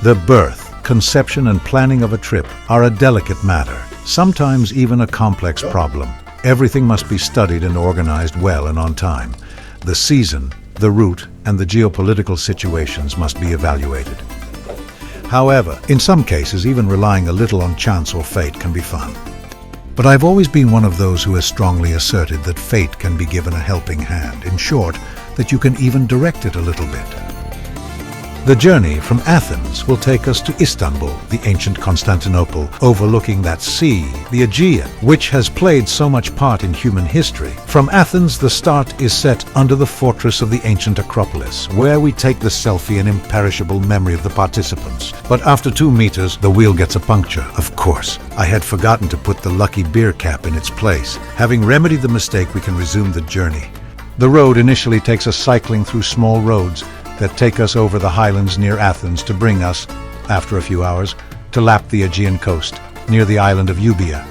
The birth, conception and planning of a trip are a delicate matter, sometimes even a complex problem. Everything must be studied and organized well and on time. The season, the route, and the geopolitical situations must be evaluated. However, in some cases, even relying a little on chance or fate can be fun. But I've always been one of those who has strongly asserted that fate can be given a helping hand. In short, that you can even direct it a little bit. The journey from Athens will take us to Istanbul, the ancient Constantinople, overlooking that sea, the Aegean, which has played so much part in human history. From Athens, the start is set under the fortress of the ancient Acropolis, where we take the selfie in imperishable memory of the participants. But after 2 meters, the wheel gets a puncture, of course. I had forgotten to put the lucky beer cap in its place. Having remedied the mistake, we can resume the journey. The road initially takes us cycling through small roads that take us over the highlands near Athens to bring us, after a few hours, to lap the Aegean coast, near the island of Euboea.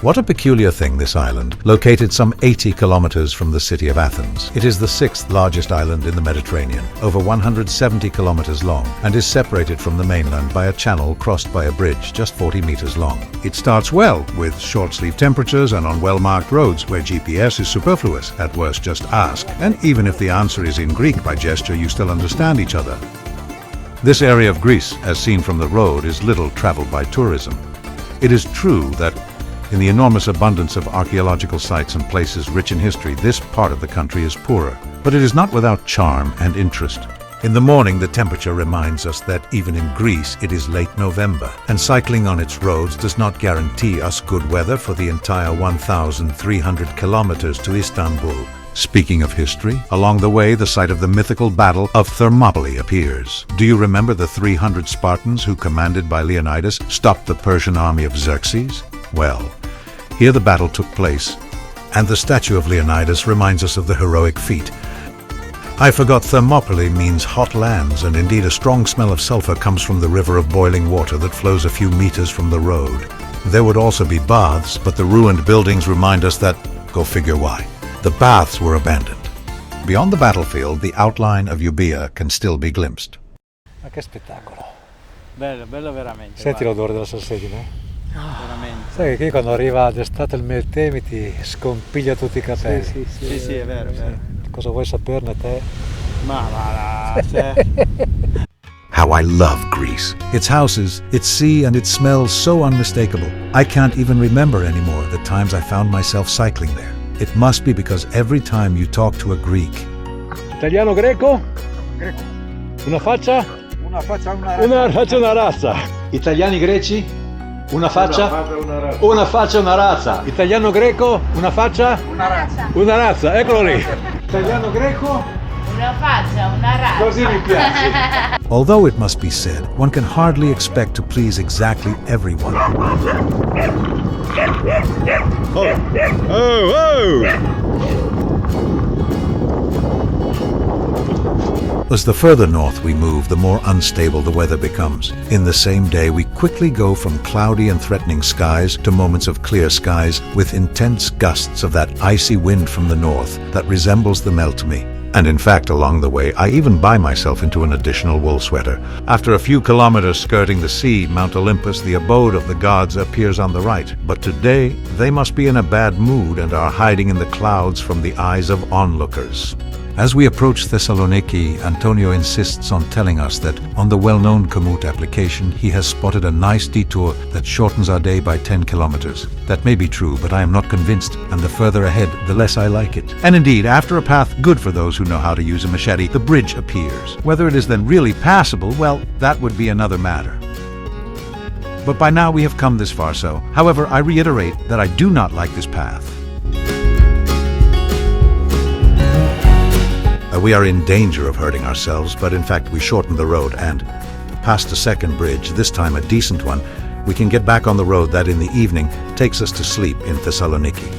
What a peculiar thing, this island, located some 80 kilometers from the city of Athens. It is the 6th largest island in the Mediterranean, over 170 kilometers long, and is separated from the mainland by a channel crossed by a bridge just 40 meters long. It starts well, with short-sleeve temperatures and on well-marked roads where GPS is superfluous. At worst, just ask. And even if the answer is in Greek by gesture, you still understand each other. This area of Greece, as seen from the road, is little traveled by tourism. It is true that in the enormous abundance of archaeological sites and places rich in history, this part of the country is poorer. But it is not without charm and interest. In the morning, the temperature reminds us that even in Greece, it is late November, and cycling on its roads does not guarantee us good weather for the entire 1,300 kilometers to Istanbul. Speaking of history, along the way, the site of the mythical battle of Thermopylae appears. Do you remember the 300 Spartans who, commanded by Leonidas, stopped the Persian army of Xerxes? Well, here the battle took place, and the statue of Leonidas reminds us of the heroic feat. I forgot Thermopylae means hot lands, and indeed a strong smell of sulfur comes from the river of boiling water that flows a few meters from the road. There would also be baths, but the ruined buildings remind us that, go figure why, the baths were abandoned. Beyond the battlefield, the outline of Euboea can still be glimpsed. Ma che spettacolo! Bello, bello veramente. Senti guarda. l'odore della salsedine? Veramente. Sai che quando arriva d'estate il Meltemi ti scompiglia tutti i capelli. Sì, è vero, è vero. Cosa vuoi saperne te? Ma va là, How I love Greece. Its houses, its sea, and its smells so unmistakable. I can't even remember anymore the times I found myself cycling there. It must be because every time you talk to a Greek. Italiano greco? Greco. Una faccia? Una faccia, Una faccia, una razza. Italiani greci? Una faccia? una razza. Una faccia, una razza. Italiano greco? Una faccia? Una razza. Una razza, eccolo lì. Italiano greco? Una faccia, una razza. Così mi piace. Although it must be said, one can hardly expect to please exactly everyone. As the further north we move, the more unstable the weather becomes. In the same day, we quickly go from cloudy and threatening skies to moments of clear skies with intense gusts of that icy wind from the north that resembles the Meltemi. And in fact, along the way, I even buy myself into an additional wool sweater. After a few kilometers skirting the sea, Mount Olympus, the abode of the gods, appears on the right. But today, they must be in a bad mood and are hiding in the clouds from the eyes of onlookers. As we approach Thessaloniki, Antonino insists on telling us that on the well-known Komoot application, he has spotted a nice detour that shortens our day by 10 kilometers. That may be true, but I am not convinced, and the further ahead, the less I like it. And indeed, after a path good for those who know how to use a machete, the bridge appears. Whether it is then really passable, well, that would be another matter. But by now we have come this far, so. However, I reiterate that I do not like this path. We are in danger of hurting ourselves, but in fact we shorten the road and, past a second bridge, this time a decent one, we can get back on the road that in the evening takes us to sleep in Thessaloniki.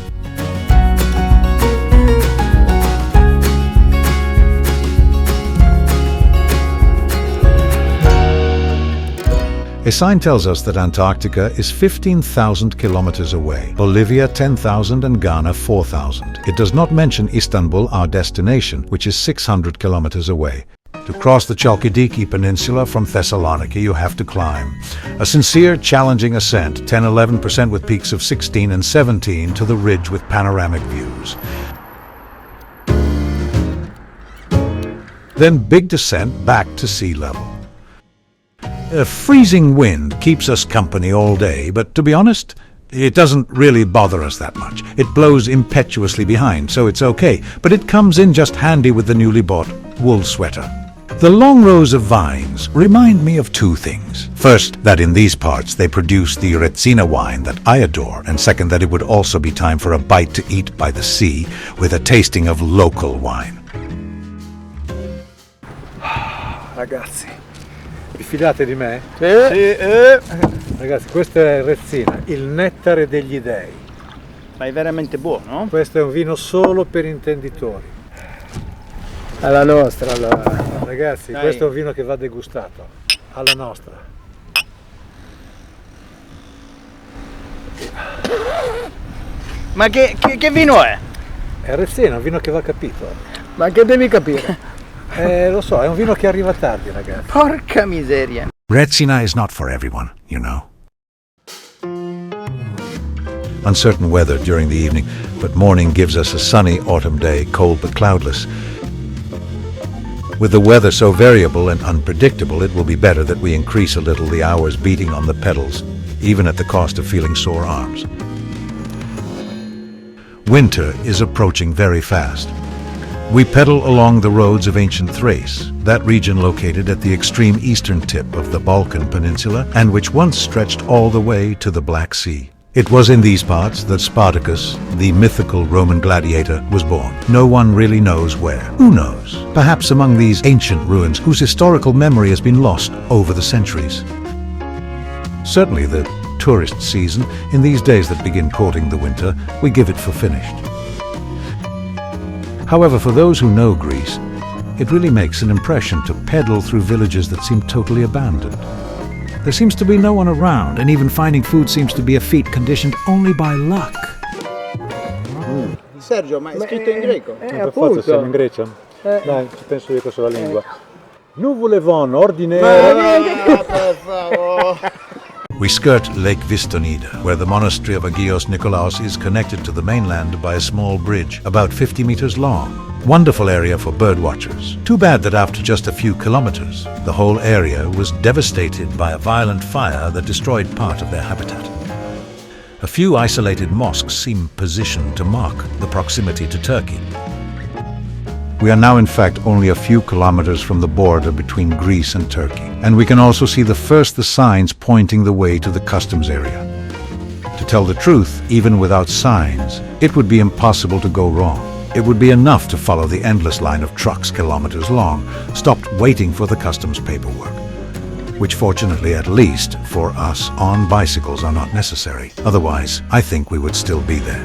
A sign tells us that Antarctica is 15,000 kilometers away, Bolivia 10,000 and Ghana 4,000. It does not mention Istanbul, our destination, which is 600 kilometers away. To cross the Chalkidiki Peninsula from Thessaloniki, you have to climb. A sincere, challenging ascent, 10-11% with peaks of 16 and 17 to the ridge with panoramic views. Then big descent back to sea level. A freezing wind keeps us company all day, but to be honest, it doesn't really bother us that much. It blows impetuously behind, so it's okay, but it comes in just handy with the newly bought wool sweater. The long rows of vines remind me of two things. First, that in these parts they produce the Retsina wine that I adore, and second, that it would also be time for a bite to eat by the sea with a tasting of local wine. Ragazzi, vi fidate di me? Sì. Ragazzi, questo è Retsina, il nettare degli dei. Ma è veramente buono? Questo è un vino solo per intenditori. Alla nostra, allora. Ragazzi, Dai. questo è un vino che va degustato. Alla nostra. Ma che vino è? È Retsina, un vino che va capito. Ma che devi capire? Lo so, è un vino che arriva tardi, ragazzi. Porca miseria. Retsina is not for everyone, you know. Uncertain weather during the evening, but morning gives us a sunny autumn day, cold but cloudless. With the weather so variable and unpredictable, it will be better that we increase a little the hours beating on the pedals, even at the cost of feeling sore arms. Winter is approaching very fast. We pedal along the roads of ancient Thrace, that region located at the extreme eastern tip of the Balkan Peninsula and which once stretched all the way to the Black Sea. It was in these parts that Spartacus, the mythical Roman gladiator, was born. No one really knows where. Who knows? Perhaps among these ancient ruins whose historical memory has been lost over the centuries. Certainly the tourist season, in these days that begin courting the winter, we give it for finished. However, for those who know Greece, it really makes an impression to pedal through villages that seem totally abandoned. There seems to be no one around, and even finding food seems to be a feat conditioned only by luck. Sergio, ma è scritto in greco? Per forza siamo in Grecia? Dai, ci penso io con la lingua. Nuvole von ordine. Per favore. We skirt Lake Vistonida, where the monastery of Agios Nikolaos is connected to the mainland by a small bridge, about 50 meters long. Wonderful area for bird watchers. Too bad that after just a few kilometers, the whole area was devastated by a violent fire that destroyed part of their habitat. A few isolated mosques seem positioned to mark the proximity to Turkey. We are now in fact only a few kilometers from the border between Greece and Turkey, and we can also see the signs pointing the way to the customs area. To tell the truth, even without signs, it would be impossible to go wrong. It would be enough to follow the endless line of trucks kilometers long, stopped waiting for the customs paperwork, which fortunately, at least for us, on bicycles are not necessary. Otherwise, I think we would still be there.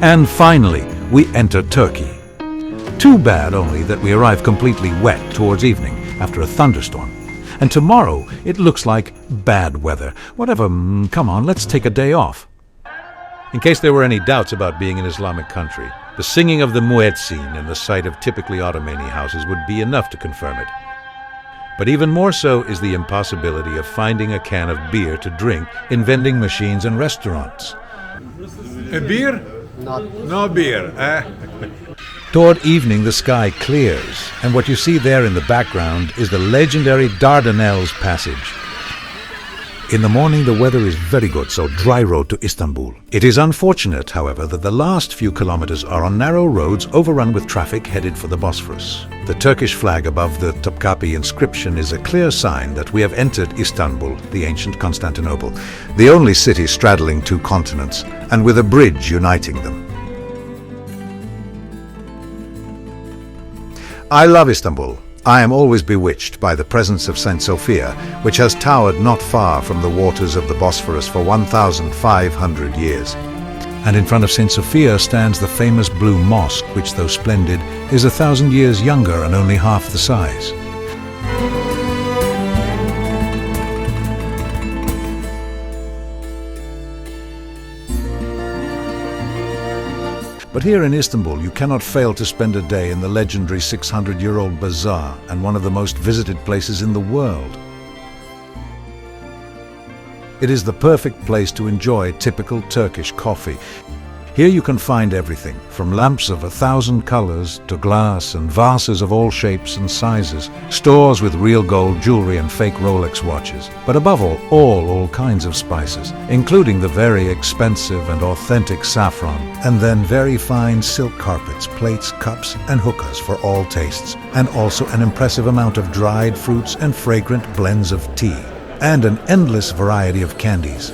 And finally, we enter Turkey. Too bad only that we arrive completely wet towards evening after a thunderstorm. And tomorrow it looks like bad weather. Whatever, come on, let's take a day off. In case there were any doubts about being an Islamic country, the singing of the muezzin and the sight of typically Ottomani houses would be enough to confirm it. But even more so is the impossibility of finding a can of beer to drink in vending machines and restaurants. A beer? No beer, eh? Toward evening, the sky clears, and what you see there in the background is the legendary Dardanelles Passage. In the morning, the weather is very good, so dry road to Istanbul. It is unfortunate, however, that the last few kilometers are on narrow roads overrun with traffic headed for the Bosphorus. The Turkish flag above the Topkapi inscription is a clear sign that we have entered Istanbul, the ancient Constantinople, the only city straddling two continents, and with a bridge uniting them. I love Istanbul. I am always bewitched by the presence of St. Sophia, which has towered not far from the waters of the Bosphorus for 1,500 years. And in front of St. Sophia stands the famous Blue Mosque, which, though splendid, is 1,000 years younger and only half the size. But here in Istanbul, you cannot fail to spend a day in the legendary 600-year-old bazaar and one of the most visited places in the world. It is the perfect place to enjoy typical Turkish coffee. Here you can find everything, from lamps of 1,000 colors to glass and vases of all shapes and sizes, stores with real gold jewelry and fake Rolex watches, but above all kinds of spices, including the very expensive and authentic saffron, and then very fine silk carpets, plates, cups, and hookahs for all tastes, and also an impressive amount of dried fruits and fragrant blends of tea, and an endless variety of candies.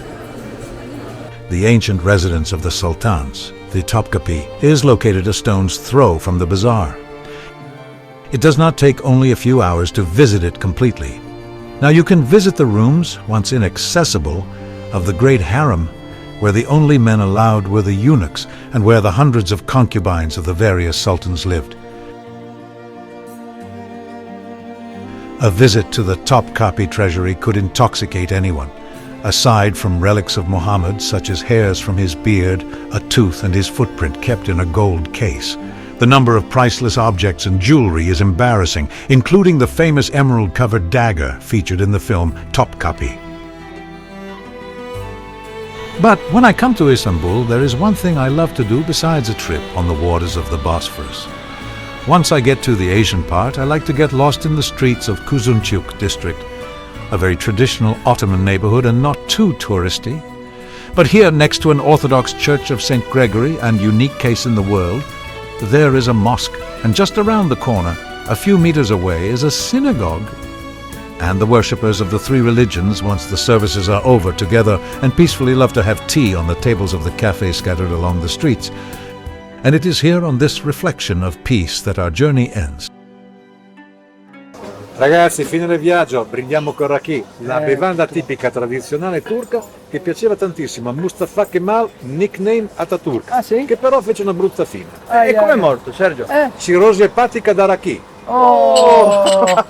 The ancient residence of the sultans, the Topkapi, is located a stone's throw from the bazaar. It does not take only a few hours to visit it completely. Now you can visit the rooms, once inaccessible, of the great harem, where the only men allowed were the eunuchs and where the hundreds of concubines of the various sultans lived. A visit to the Topkapi treasury could intoxicate anyone. Aside from relics of Muhammad, such as hairs from his beard, a tooth and his footprint kept in a gold case, the number of priceless objects and jewelry is embarrassing, including the famous emerald-covered dagger featured in the film Topkapi. But when I come to Istanbul, there is one thing I love to do besides a trip on the waters of the Bosphorus. Once I get to the Asian part, I like to get lost in the streets of Kuzunçuk district, a very traditional Ottoman neighborhood and not too touristy. But here, next to an Orthodox church of St. Gregory and unique case in the world, there is a mosque, and just around the corner, a few meters away, is a synagogue. And the worshippers of the three religions, once the services are over together, and peacefully love to have tea on the tables of the cafes scattered along the streets. And it is here on this reflection of peace that our journey ends. Ragazzi, fine del viaggio, brindiamo con raki, la bevanda tipica tradizionale turca che piaceva tantissimo a Mustafa Kemal, nickname Ataturk, che però fece una brutta fine. E come è morto, Sergio? Cirrosi epatica da raki. Oh!